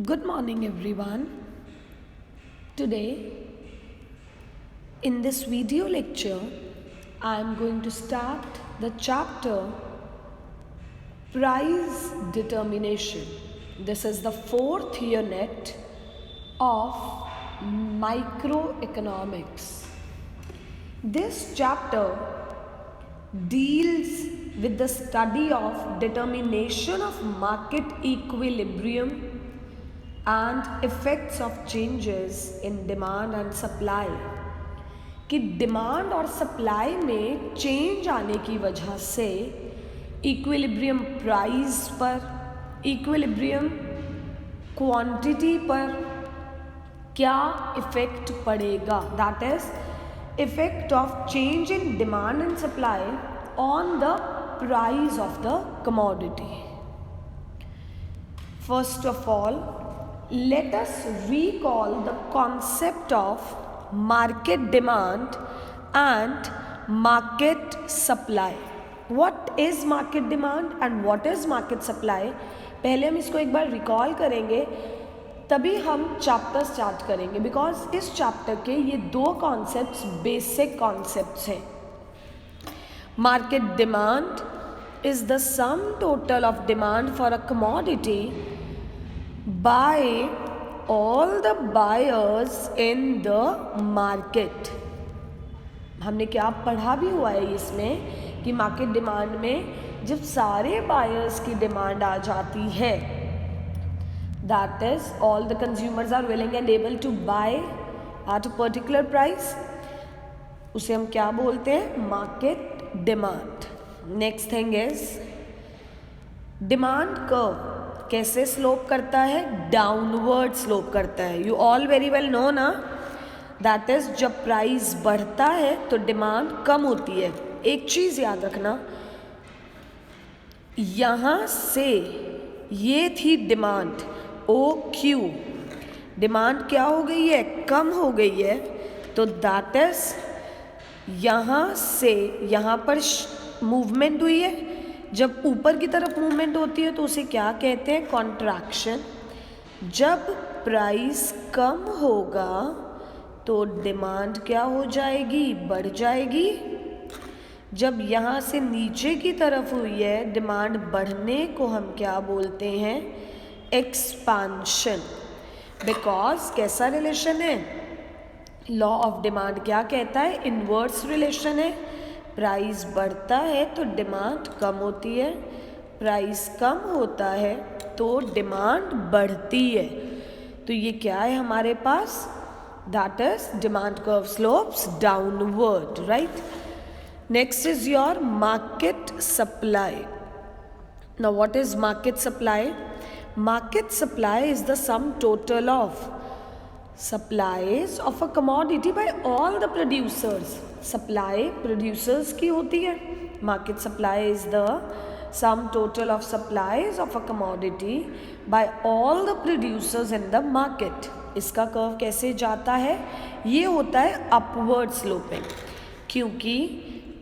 Good morning, everyone. Today, in this video lecture, I am going to start the chapter Price Determination. This is the fourth unit of microeconomics. This chapter deals with the study of determination of market equilibrium and effects of changes in demand and supply कि demand और supply में change आने की वजह से equilibrium price पर, equilibrium quantity पर क्या इफेक्ट पड़ेगा, that is effect of change in demand and supply on the price of the commodity. First of all, let us recall the concept of market demand and market supply. What is market demand and what is market supply? पहले हम इसको एक बार recall करेंगे, तभी हम chapter start करेंगे, because इस chapter के ये दो कॉन्सेप्ट्स बेसिक कॉन्सेप्ट्स हैं. Market demand is the sum total of demand for a commodity by all the buyers in the market. हमने क्या पढ़ा भी हुआ है इसमें कि मार्केट डिमांड में जब सारे बायर्स की डिमांड आ जाती है, that is all the consumers are willing and able to buy at a particular price, उसे हम क्या बोलते हैं? Market demand. Next thing is demand curve कैसे स्लोप करता है? डाउनवर्ड स्लोप करता है. You all very well know ना, दैट इज जब प्राइस बढ़ता है तो डिमांड कम होती है. एक चीज याद रखना, यहां से ये थी डिमांड ओ क्यू, डिमांड क्या हो गई है? कम हो गई है. तो दैट इज यहां से यहां पर मूवमेंट हुई है. जब ऊपर की तरफ मूवमेंट होती है तो उसे क्या कहते हैं? कॉन्ट्रैक्शन. जब प्राइस कम होगा तो डिमांड क्या हो जाएगी? बढ़ जाएगी. जब यहाँ से नीचे की तरफ हुई है डिमांड बढ़ने को हम क्या बोलते हैं? एक्सपांशन. बिकॉज कैसा रिलेशन है? लॉ ऑफ डिमांड क्या कहता है? इनवर्स रिलेशन है. प्राइस बढ़ता है तो डिमांड कम होती है, प्राइस कम होता है तो डिमांड बढ़ती है. तो ये क्या है हमारे पास? That is demand curve slopes downward, right. Next is your market supply. Now what is market supply? Market supply is the sum total of supplies of a commodity by all the producers. Supply producers की होती है. Market supply is the sum total of supplies of a commodity by all the producers in the market. इसका curve कैसे जाता है? ये होता है अपवर्ड स्लोपिंग, क्योंकि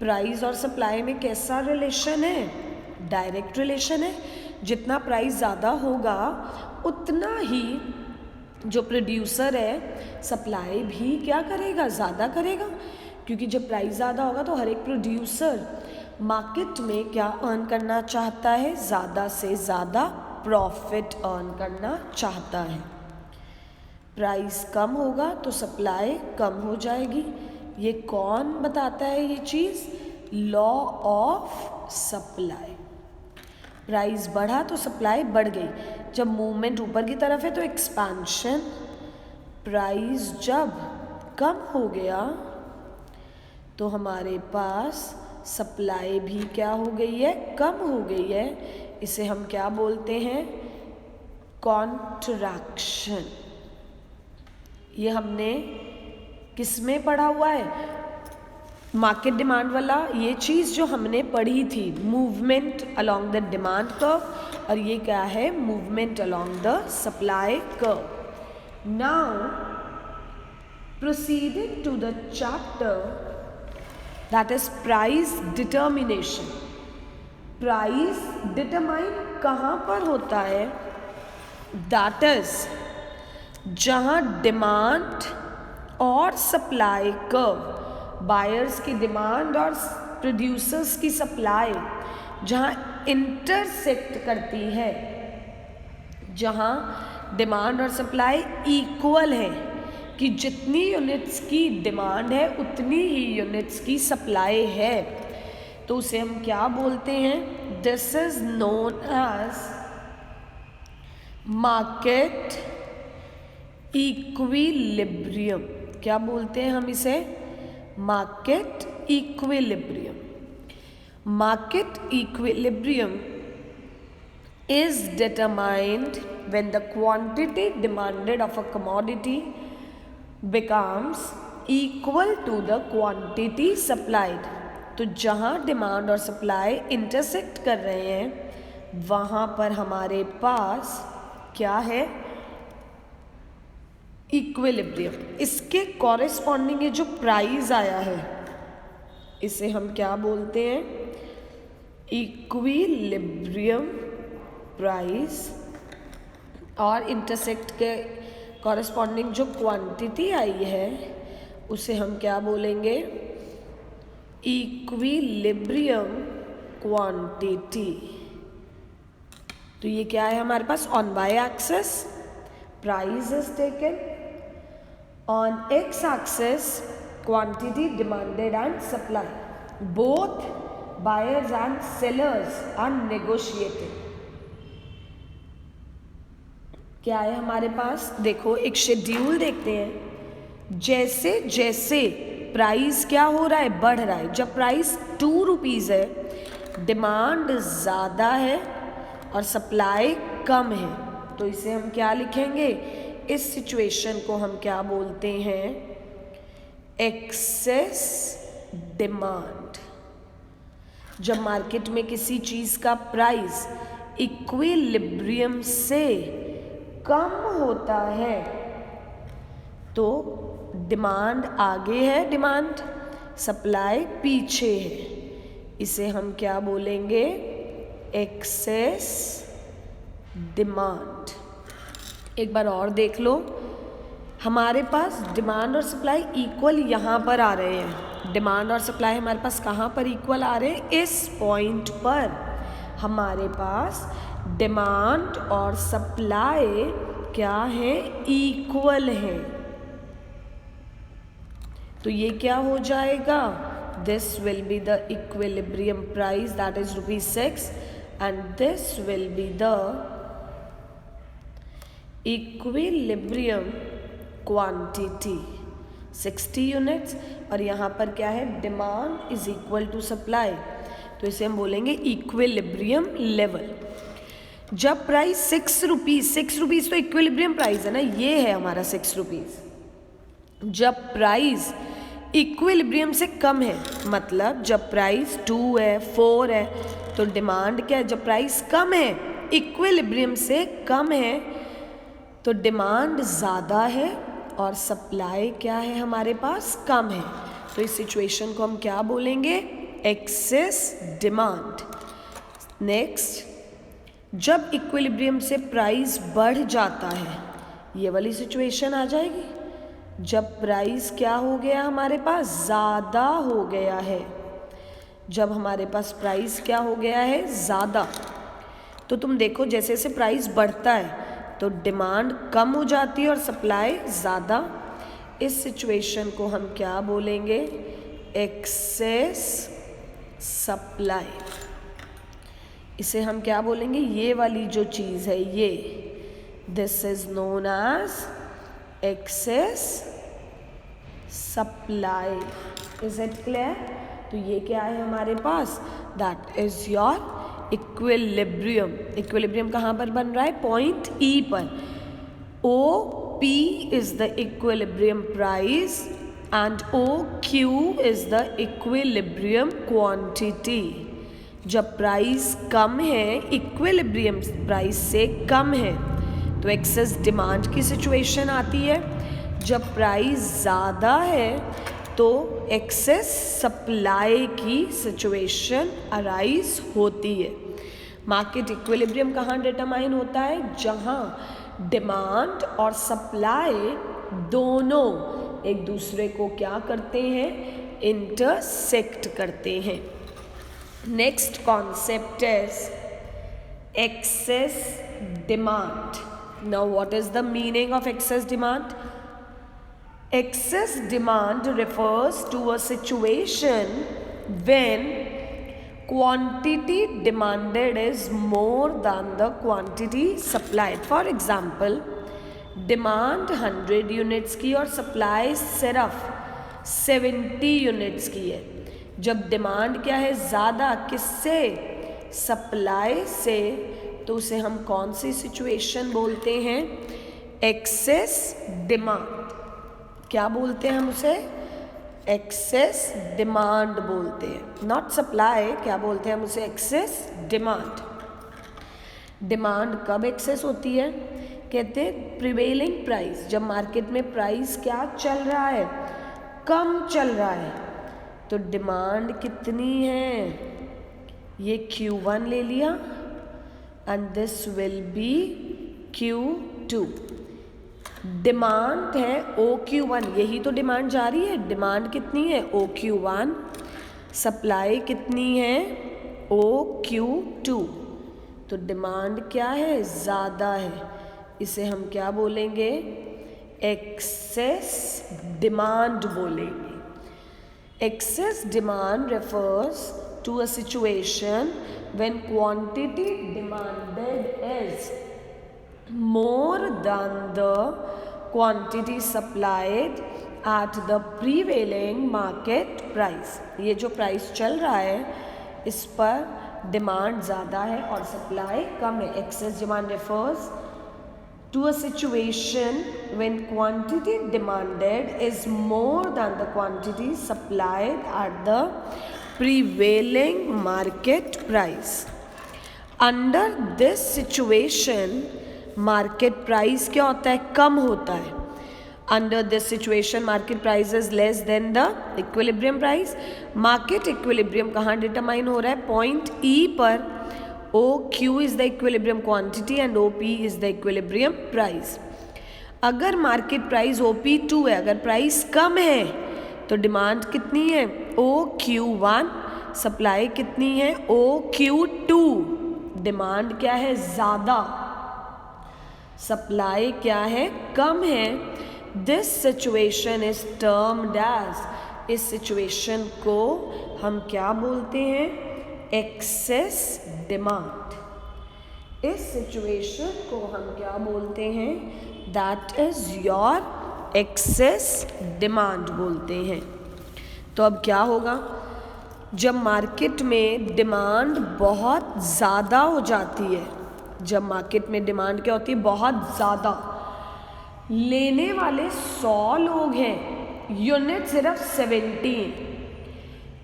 प्राइस और सप्लाई में कैसा रिलेशन है? डायरेक्ट रिलेशन है. जितना प्राइस ज़्यादा होगा उतना ही जो प्रोड्यूसर है सप्लाई भी क्या करेगा? ज़्यादा करेगा. क्योंकि जब प्राइस ज़्यादा होगा तो हर एक प्रोड्यूसर मार्केट में क्या अर्न करना चाहता है? ज़्यादा से ज़्यादा प्रॉफिट अर्न करना चाहता है. प्राइस कम होगा तो सप्लाई कम हो जाएगी. ये कौन बताता है ये चीज़? Law of supply. प्राइस बढ़ा तो सप्लाई बढ़ गई. जब मूवमेंट ऊपर की तरफ है तो एक्सपेंशन. प्राइस जब कम हो गया तो हमारे पास सप्लाई भी क्या हो गई है? कम हो गई है. इसे हम क्या बोलते हैं? कॉन्ट्रैक्शन. ये हमने किस में पढ़ा हुआ है? मार्केट डिमांड वाला ये चीज़ जो हमने पढ़ी थी, movement along the demand curve, और ये क्या है? Movement along the supply curve. Now proceeding to the chapter that is price determination. Price determine कहाँ पर होता है? दैट इज जहाँ डिमांड और सप्लाई कर्व, बायर्स की डिमांड और प्रोड्यूसर्स की सप्लाई जहाँ इंटरसेक्ट करती है, जहाँ डिमांड और सप्लाई इक्वल है कि जितनी यूनिट्स की डिमांड है उतनी ही यूनिट्स की सप्लाई है, तो उसे हम क्या बोलते हैं? This is known as market equilibrium. क्या बोलते हैं हम इसे? Market equilibrium. Market equilibrium is determined when the quantity demanded of a commodity becomes equal to the quantity supplied। तो जहाँ डिमांड और सप्लाई इंटरसेक्ट कर रहे हैं वहाँ पर हमारे पास क्या है? इक्विलिब्रियम। इसके कॉरेस्पॉन्डिंग जो प्राइस आया है इसे हम क्या बोलते हैं? Equilibrium price. और इंटरसेक्ट के कॉरेस्पॉन्डिंग जो क्वांटिटी आई है उसे हम क्या बोलेंगे? Equilibrium quantity. तो ये क्या है हमारे पास? On Y axis price is taken, on X axis quantity demanded and supply. Both buyers and sellers are negotiating. क्या है हमारे पास? देखो एक शेड्यूल देखते हैं। जैसे जैसे प्राइस क्या हो रहा है? बढ़ रहा है। जब प्राइस 2 रुपीज़ है, डिमांड ज़्यादा है और सप्लाई कम है, तो इसे हम क्या लिखेंगे? इस सिचुएशन को हम क्या बोलते हैं? Excess demand. जब मार्केट में किसी चीज़ का प्राइस इक्विलिब्रियम से कम होता है तो डिमांड आगे है, डिमांड सप्लाई पीछे है। इसे हम क्या बोलेंगे? Excess demand. एक बार और देख लो, हमारे पास डिमांड और सप्लाई इक्वल यहाँ पर आ रहे हैं। डिमांड और सप्लाई हमारे पास कहाँ पर इक्वल आ रहे हैं? इस पॉइंट पर हमारे पास डिमांड और सप्लाई क्या है? इक्वल है। तो ये क्या हो जाएगा? This will be the equilibrium price that is ₹6 and this will be the equilibrium quantity 60 units. और यहाँ पर क्या है? Demand is equal to supply, तो इसे हम बोलेंगे इक्विलिब्रियम लेवल। जब प्राइस 6 रुपीज़ तो इक्विलिब्रियम प्राइस है ना, ये है हमारा 6 रुपीज़। जब प्राइस इक्विलिब्रियम से कम है, मतलब जब प्राइस 2 है, 4 है, तो डिमांड क्या है? जब प्राइस कम है, इक्विलिब्रियम से कम है, तो डिमांड ज़्यादा है और सप्लाई क्या है हमारे पास? कम है। तो इस सिचुएशन को हम क्या बोलेंगे? Excess demand. नेक्स्ट, जब इक्विलिब्रियम से प्राइस बढ़ जाता है, ये वाली सिचुएशन आ जाएगी। जब प्राइस क्या हो गया हमारे पास? ज़्यादा हो गया है। जब हमारे पास प्राइस क्या हो गया है? ज़्यादा। तो तुम देखो जैसे जैसे प्राइस बढ़ता है तो डिमांड कम हो जाती है और सप्लाई ज़्यादा। इस सिचुएशन को हम क्या बोलेंगे? Excess supply. इसे हम क्या बोलेंगे? ये वाली जो चीज़ है ये, this is known as excess supply. Is it clear? तो ये क्या है हमारे पास? That is your equilibrium. Equilibrium कहाँ पर बन रहा है? पॉइंट ई पर। O P is the equilibrium price and O Q is the equilibrium quantity. जब प्राइस कम है, इक्विलिब्रियम प्राइस से कम है, तो एक्सेस डिमांड की सिचुएशन आती है। जब प्राइस ज़्यादा है तो एक्सेस सप्लाई की सिचुएशन अराइज होती है। मार्केट इक्विलिब्रियम कहाँ डिटरमाइन होता है? जहाँ डिमांड और सप्लाई दोनों एक दूसरे को क्या करते हैं, इंटरसेक्ट करते हैं। Next concept is excess demand. Now what is the meaning of excess demand? Excess demand refers to a situation when quantity demanded is more than the quantity supplied. For example, demand 100 units की और supply सिर्फ 70 units की है। जब demand क्या है, ज़्यादा, किससे, सप्लाई से, तो उसे हम कौन सी सिचुएशन बोलते हैं, एक्सेस डिमांड। क्या बोलते हैं हम उसे, एक्सेस डिमांड बोलते हैं, नॉट सप्लाई। क्या बोलते हैं हम उसे, एक्सेस डिमांड। डिमांड कब एक्सेस होती है, कहते हैं प्रिवेलिंग प्राइस, जब मार्केट में प्राइस क्या चल रहा है, कम चल रहा है, तो डिमांड कितनी है, ये Q1 ले लिया and this will B Q2। Demand है OQ1, यही तो डिमांड जा रही है। डिमांड कितनी है, OQ1, सप्लाई कितनी है, OQ2। तो डिमांड क्या है, ज़्यादा है, इसे हम क्या बोलेंगे, एक्सेस डिमांड बोलेंगे। Excess demand refers to a situation when quantity demanded is more than the quantity supplied at the prevailing market price. ये जो प्राइस चल रहा है इस पर डिमांड ज़्यादा है और सप्लाई कम है। Excess demand refers to a situation when quantity demanded is more than the quantity supplied at the prevailing market price. Under this situation, market price क्या होता है, कम होता है। Under this situation, market price is less than the equilibrium price. Market equilibrium कहाँ determine हो रहा है, point E पर। OQ is the equilibrium quantity and OP is the equilibrium price. अगर मार्केट प्राइस OP2 है, अगर प्राइस कम है तो डिमांड कितनी है, OQ1, सप्लाई कितनी है, OQ2। डिमांड क्या है, ज़्यादा, सप्लाई क्या है, कम है। This situation is termed as, इस सिचुएशन को हम क्या बोलते हैं, एक्सेस डिमांड। इस सिचुएशन को हम क्या बोलते हैं, that is your excess demand बोलते हैं। तो अब क्या होगा, जब मार्केट में डिमांड बहुत ज़्यादा हो जाती है, जब मार्केट में डिमांड क्या होती है, बहुत ज़्यादा, लेने वाले 100 लोग हैं, यूनिट सिर्फ 17।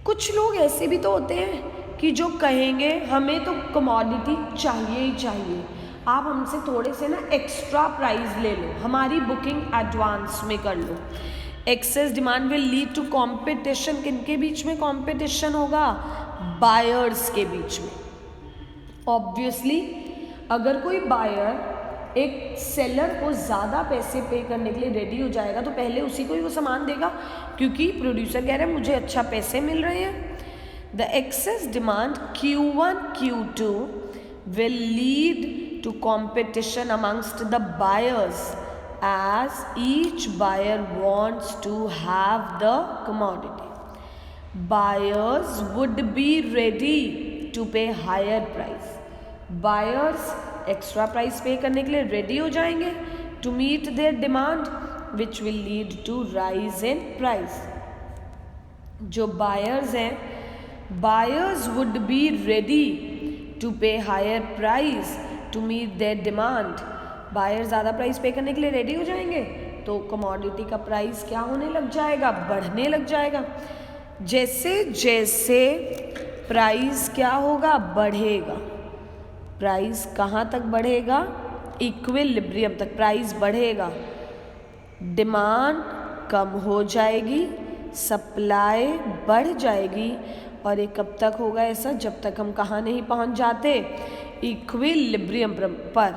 कुछ लोग ऐसे भी तो होते हैं कि जो कहेंगे हमें तो कमोडिटी चाहिए ही चाहिए, आप हमसे थोड़े से ना एक्स्ट्रा प्राइस ले लो, हमारी बुकिंग एडवांस में कर लो। Excess demand will lead to competition. किनके बीच में कंपटीशन होगा, बायर्स के बीच में। ऑब्वियसली अगर कोई बायर एक सेलर को ज़्यादा पैसे पे करने के लिए रेडी हो जाएगा तो पहले उसी को ही वो सामान देगा, क्योंकि प्रोड्यूसर कह रहा है मुझे अच्छा पैसे मिल रहे हैं। The excess demand Q1, Q2 will lead to competition amongst the buyers as each buyer wants to have the commodity. Buyers would be ready to pay higher price. Buyers extra price pay करने के लिए ready हो जाएंगे to meet their demand, which will lead to rise in price. जो buyers हैं, buyers would be ready to pay higher price to meet their demand. Buyer ज़्यादा price pay करने के लिए रेडी हो जाएंगे तो कमोडिटी का प्राइस क्या होने लग जाएगा, बढ़ने लग जाएगा। जैसे जैसे प्राइस क्या होगा, बढ़ेगा। प्राइस कहाँ तक बढ़ेगा, इक्विलिब्रियम तक प्राइस बढ़ेगा। डिमांड कम हो जाएगी, सप्लाई बढ़ जाएगी। और ये कब तक होगा ऐसा, जब तक हम कहाँ नहीं पहुँच जाते, इक्विलिब्रियम पर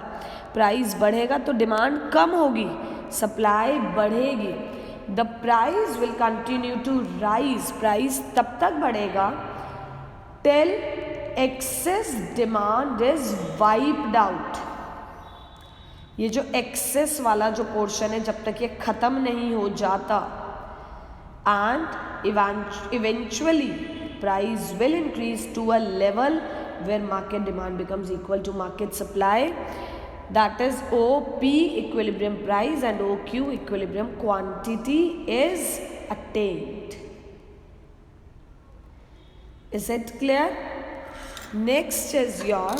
प्राइस बढ़ेगा तो डिमांड कम होगी, सप्लाई बढ़ेगी। The price will continue to rise, price तब तक बढ़ेगा till excess demand is wiped out. ये जो एक्सेस वाला जो पोर्शन है जब तक ये खत्म नहीं हो जाता, and eventually price will increase to a level where market demand becomes equal to market supply, that is OP equilibrium price and OQ equilibrium quantity is attained. Is it clear? Next is your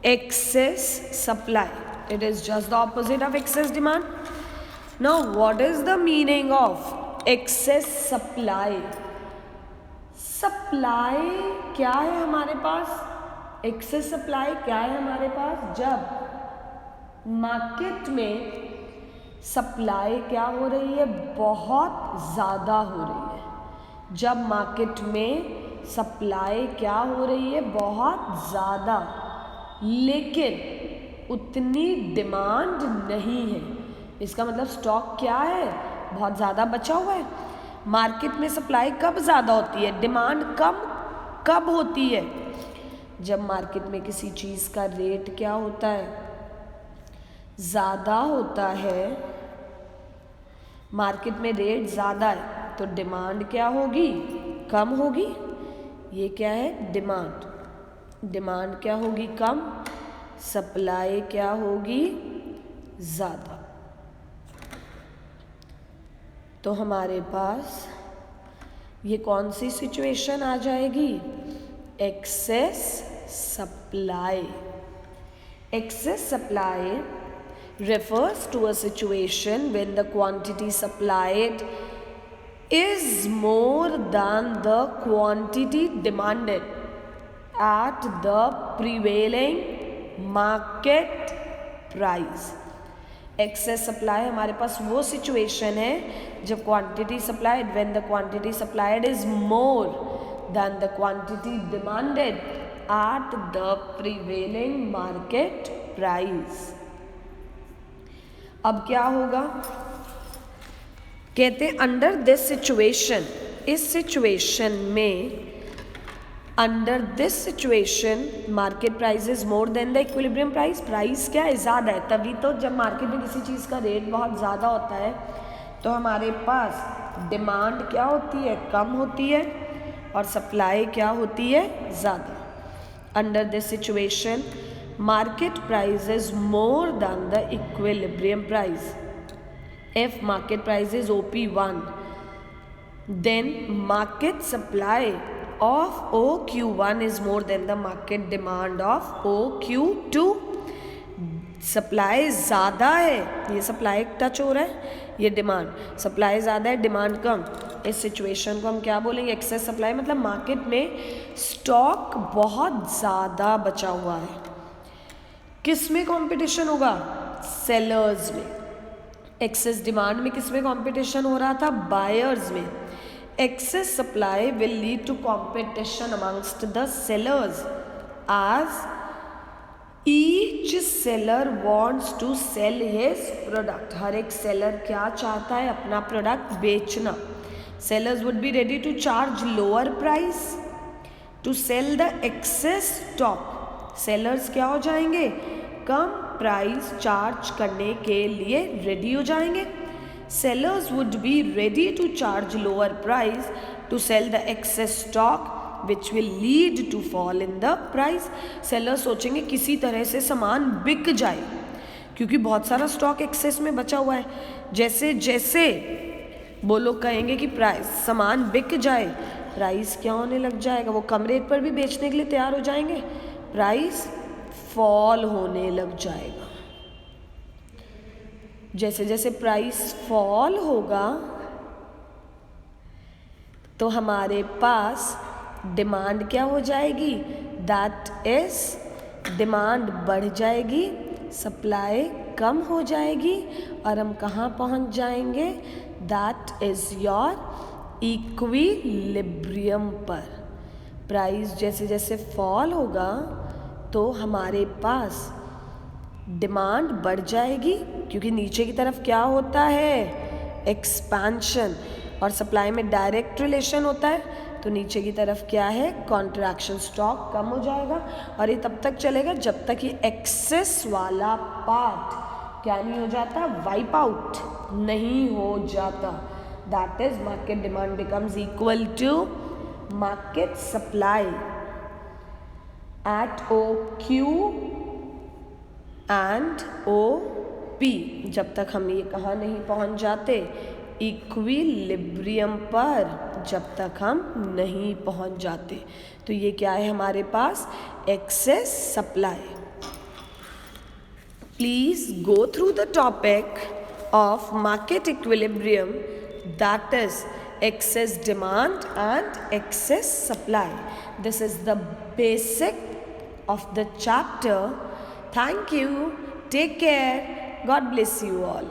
excess supply. It is just the opposite of excess demand. Now what is the meaning of excess supply? Supply क्या है हमारे पास, excess supply क्या है हमारे पास, जब market में supply क्या हो रही है, बहुत ज़्यादा हो रही है। जब मार्केट में सप्लाई क्या हो रही है, बहुत ज़्यादा, लेकिन उतनी डिमांड नहीं है। इसका मतलब स्टॉक क्या है, बहुत ज़्यादा बचा हुआ है। मार्केट में सप्लाई कब ज़्यादा होती है, डिमांड कम कब होती है, जब मार्केट में किसी चीज़ का रेट क्या होता है, ज़्यादा होता है। मार्केट में रेट ज़्यादा है तो डिमांड क्या होगी, कम होगी। ये क्या है, डिमांड। डिमांड क्या होगी, कम, सप्लाई क्या होगी, ज़्यादा। तो हमारे पास ये कौन सी सिचुएशन आ जाएगी, excess supply. Excess supply refers to a situation when the quantity supplied is more than the quantity demanded at the prevailing market price. Excess supply हमारे पास वो सिचुएशन है जब quantity supplied, when the quantity supplied is more than the quantity demanded at the prevailing market price. अब क्या होगा, कहते हैं under this situation, इस सिचुएशन में, under this situation market price is more than the equilibrium price. Price क्या है, ज़्यादा है। तभी तो जब मार्केट में किसी चीज़ का रेट बहुत ज़्यादा होता है तो हमारे पास डिमांड क्या होती है, कम होती है, और सप्लाई क्या होती है, ज़्यादा। Under this situation market price is more than the equilibrium price. If market price is OP1, then market supply of OQ1 is more than the market demand of OQ2. Supply ज़्यादा है, ये supply touch हो रहा है, ये demand, supply ज़्यादा है, demand कम। इस सिचुएशन को हम क्या बोलेंगे, एक्सेस सप्लाई। मतलब मार्केट में स्टॉक बहुत ज़्यादा बचा हुआ है। किस में कंपटीशन होगा, सेलर्स में। एक्सेस डिमांड में किस में कंपटीशन हो रहा था, बायर्स में। Excess supply will lead to competition amongst the sellers as each seller wants to sell his product. हर एक सेलर क्या चाहता है, अपना प्रोडक्ट बेचना। Sellers would be ready to charge lower price to sell the excess stock. Sellers क्या हो जाएंगे, कम प्राइस चार्ज करने के लिए रेडी हो जाएंगे। Sellers would be ready to charge lower price to sell the excess stock which will lead to fall in the price. Sellers सोचेंगे किसी तरह से सामान बिक जाए, क्योंकि बहुत सारा स्टॉक एक्सेस में बचा हुआ है। जैसे जैसे वो लोग कहेंगे कि प्राइस सामान बिक जाए, प्राइस क्या होने लग जाएगा, वो कम रेट पर भी बेचने के लिए तैयार हो जाएंगे, प्राइस फॉल होने लग जाएगा। जैसे जैसे प्राइस फॉल होगा तो हमारे पास डिमांड क्या हो जाएगी, दैट इज डिमांड बढ़ जाएगी, सप्लाई कम हो जाएगी, और हम कहाँ पहुँच जाएंगे, दैट इज योर इक्विलिब्रियम पर। प्राइस जैसे जैसे फॉल होगा तो हमारे पास डिमांड बढ़ जाएगी, क्योंकि नीचे की तरफ क्या होता है, एक्सपेंशन, और सप्लाई में डायरेक्ट रिलेशन होता है, तो नीचे की तरफ क्या है, कॉन्ट्रैक्शन, स्टॉक कम हो जाएगा। और ये तब तक चलेगा जब तक ये एक्सेस वाला पार्ट क्या नहीं हो जाता, वाइप आउट नहीं हो जाता। That is market demand becomes equal to market supply at OQ and OP, जब तक हम ये कहाँ नहीं पहुँच जाते, इक्विलिब्रियम पर जब तक हम नहीं पहुँच जाते। तो ये क्या है हमारे पास, excess supply. Please go through the topic of market equilibrium, that is excess demand and excess supply. This is the basic of the chapter. Thank you. Take care. God bless you all.